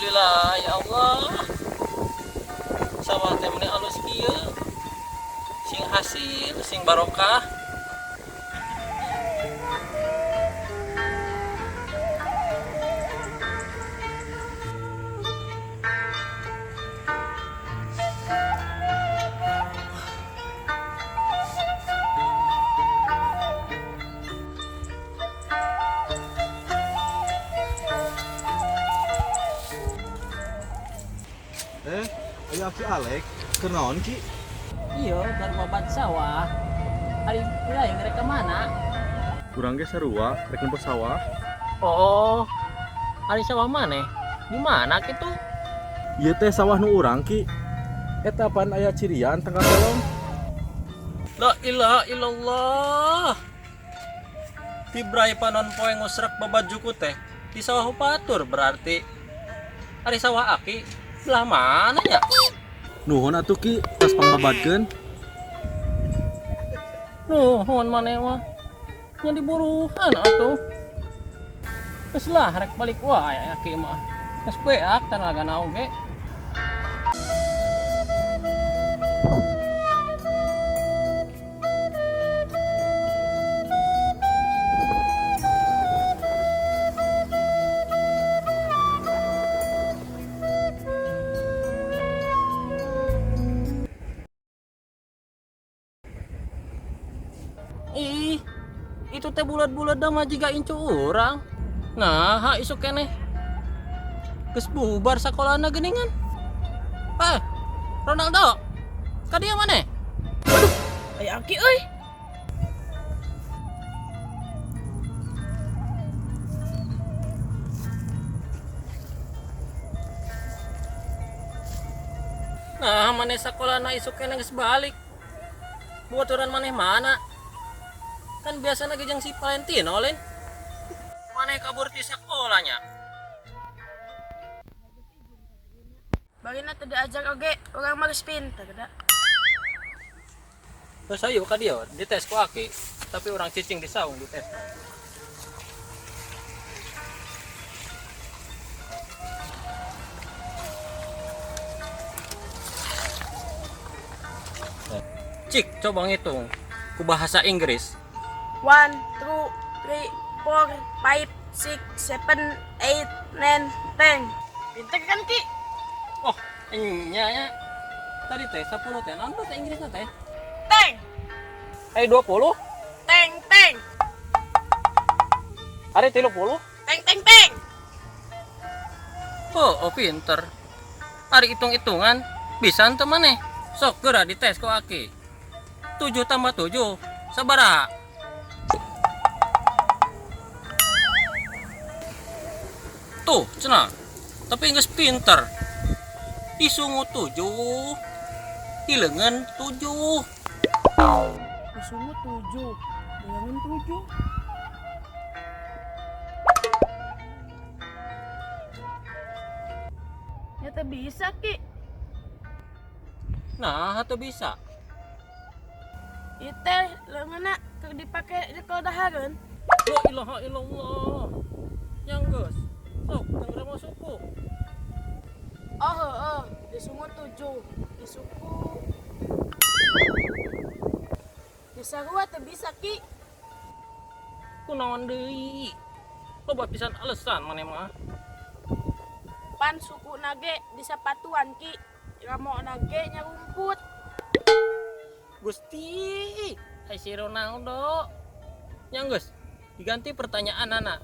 Alhamdulillah ya Allah. Sawah teh meni alus kieu. Sing hasil, sing barokah. Ayo Ki Alek, kenaon Ki? Iya, baru babat sawah. Hari lain mereka mana? Kurang ge sarua, rek nempel sawah. Oh, hari sawah mana? Di mana gitu? Ieu teh sawah nu urang Ki. Eta pan aya cirian tanggal tolong. La ilaha illallah. Tibrai panon poe ngusrek babajuku teh di sawah Upatur berarti. Hari sawah aki belah mana ya? Nuhun atuh Ki, tos pangbabatkeun. Nuhun maneh mah. Nya diburuhan atuh. Geus lah rek balik wae aki mah. Geus beak tanaga naon ge. Ih, itu teh bulat-bulat dah mah jiga incu urang. Nah, isuk keneh. Geus bubar sakolana geuningan. Ronaldo. Ka dieu maneh? Aya Aki euy. Nah, maneh sakolana isuk keneh geus balik. Buaturan maneh mana? Kan biasanya gejang si Valentino lain. Maneh kabur ti sakolanya. Bagina teu diajak oge, urang mah geus pinter da. Terus ayo ka dieu dites ku aki, tapi orang cicing di saung dites. Cik, coba ngitung ku bahasa Inggris. 1, 2, 3, 4, 5, 6, 7, 8, 9, 10. Pinter kan Ki? Oh, nya. Tadi teh 10 teh, naon bahasa Inggrisna teh? Teng, Hari 20, teng, teng, hari 30. teng, teng, teng. Oh, pinter. Hari hitung-hitungan bisa ente maneh. Sok geura dites ku aki. 7 tambah 7 sabaraha? Tuh, cenah. Tapi geus pinter. Isungu 7, hileungeun 7. Isumu 7, bilangan 7. Ya teh bisa Ki. Nah, atuh bisa. Ieu teh leungeunna keur dipake di kodahareun. La ilaha illallah. Yang geus. Sok, teu masukku. Oh heueuh, isumu 7. Isuku disarua teh bisa Ki. Kunaon deui? Loba pisan alesan maneh mah. Pan suku nage di sapatuan Ki. Ramo nage nyarumput. Gusti, hai si Ronaldo. Yang geus, diganti pertanyaan anak.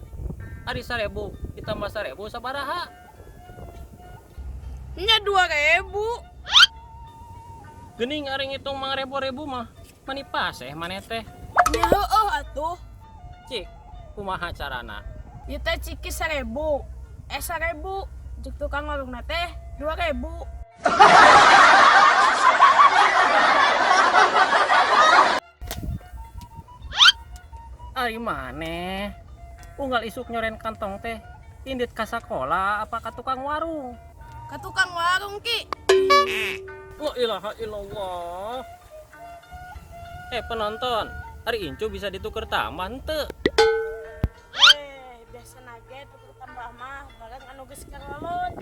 Ari 1000 ditambah 1000 sabaraha? Nya 2000. Geuning ari ngitung mangrepo-rebu mah. Mani paseh maneh teh. Nya heueuh atuh. Cik, kumaha carana? Ieu teh ciki 1000. 1000. Cek tukang warungna teh 2000. Ari maneh? Unggal isuk nyoren kantong teh. Indit ka sakola apa ka tukang warung? Ka tukang warung Ki. La ilaha illallah. Penonton, hari incu bisa ditukar tambah henteu? Biasa nage tuker tambah mah barang anu geus karolot.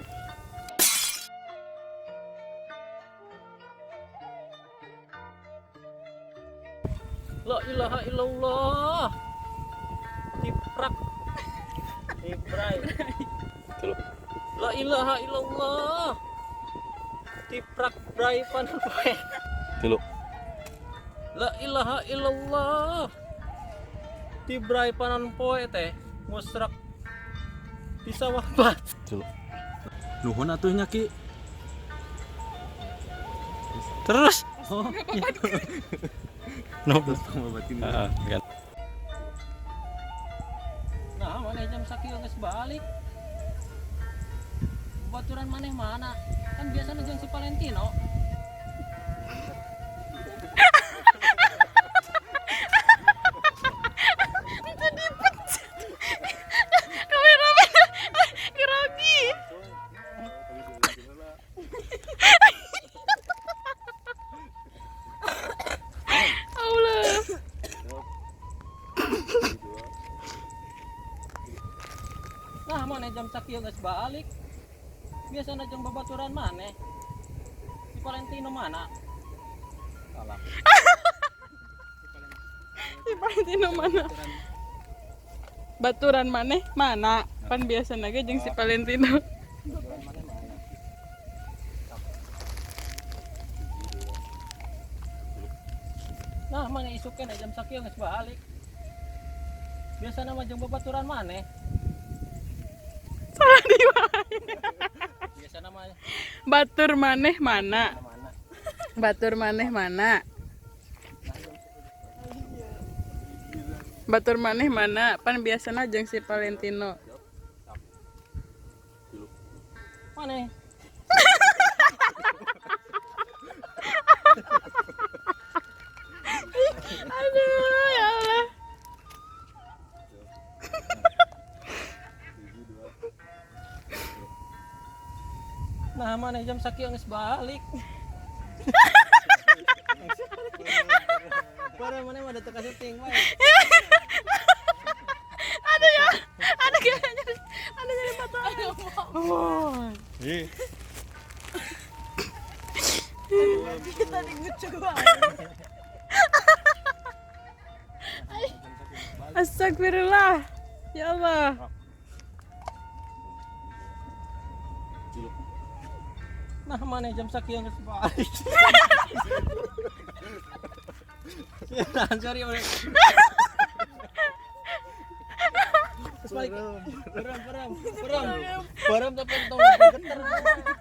La ilaha illallah. Tiprak. Tibrai. Telu. La ilaha illallah. Tiprak brai panon poe. Telu. La ilaha illallah. Tibrai panon poe teh musrak di sawah bat. Telu. Nuhun atuh nya Ki. Terus Oh, no. terus pengobatin. Kan. Nah, mana jam sakieu geus balik. Baturan maneh mana? Kan biasanya jeung si Valentino. Kameramen grogi. Allah. Nah, mana jam sakieu geus balik. Biasana jeung babaturan maneh. Si Valentino mana? Salah. Si Valentino mana? Baturan maneh mana? Pan biasa ge jeung si Valentino. Baturan maneh mana? Nah, mana isukeun jam sakieu geus balik. Biasana mah jeung babaturan maneh. Salah di mana? Biasana mah Batur maneh mana? mana? Batur maneh mana? Batur maneh mana? Pan biasana jeung si Valentino. Maneh. Aduh, ya Allah. Nah, mana jam sakieu geus balik. Para mana mah teu syuting wae. Ada ya, ada kayaknya, ada jadi potongan. Oh, Ih, kita lucu banget. Astagfirullah, ya Allah. Nah, mana jam sakieu geus balik. Siaran sorry mana. Terus balik. Perem tapi tong geter.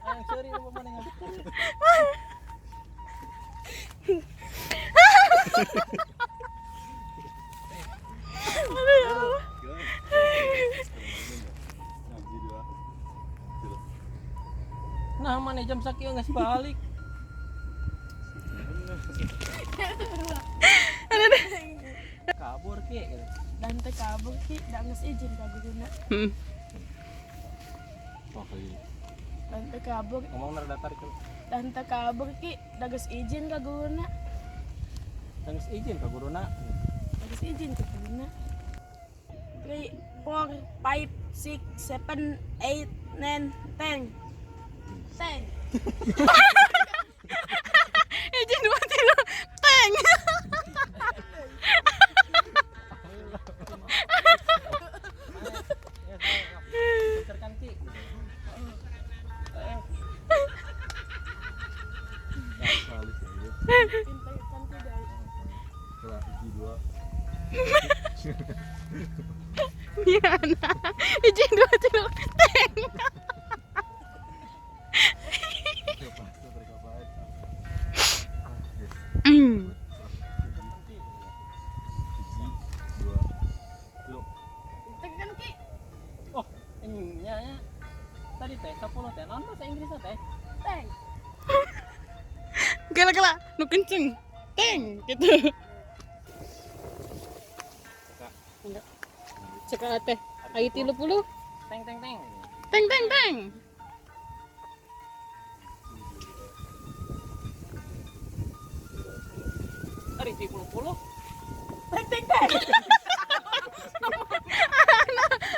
Ah, sorry apa mana ngabeter. Aduh, ya Allah. Nah, mana jam sakieu geus balik. Ada deh. Kabur ki. Dan teh kabur ki, da geus izin ka guruna. oh iya. Dan teh kabur, Ngomong rada tarik. dan teh kabur ki, da geus izin ka guruna. Geus izin ka guruna. Da geus izin ka guruna. 3, 4, 5, 6, 7, 8, 9, 10. 10. Izin mati lo. Teng. Puterkan ki. Salis ya. Pintarkan ki dari. Salah hiji dua. Biana. Izin 2, 3, teng. Pasti mereka baik. Hmm. Hiji, dua, telu. Tekan ki. Oh, ini nya. Tadi teh 10 teh naon bahasa Inggrisna teh? Teng. Gala-gala, nu kenceng. Teng gitu. Enggak. Cekal teh. Ayo 30. Teng teng teng. Teng teng teng. Ari 30. Teng teng teng.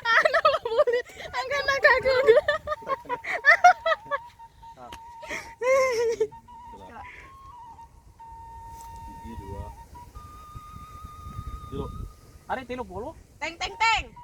Anak bulit. Angkat aku. Hiji, dua, Tilo. Ari 30. Teng teng teng.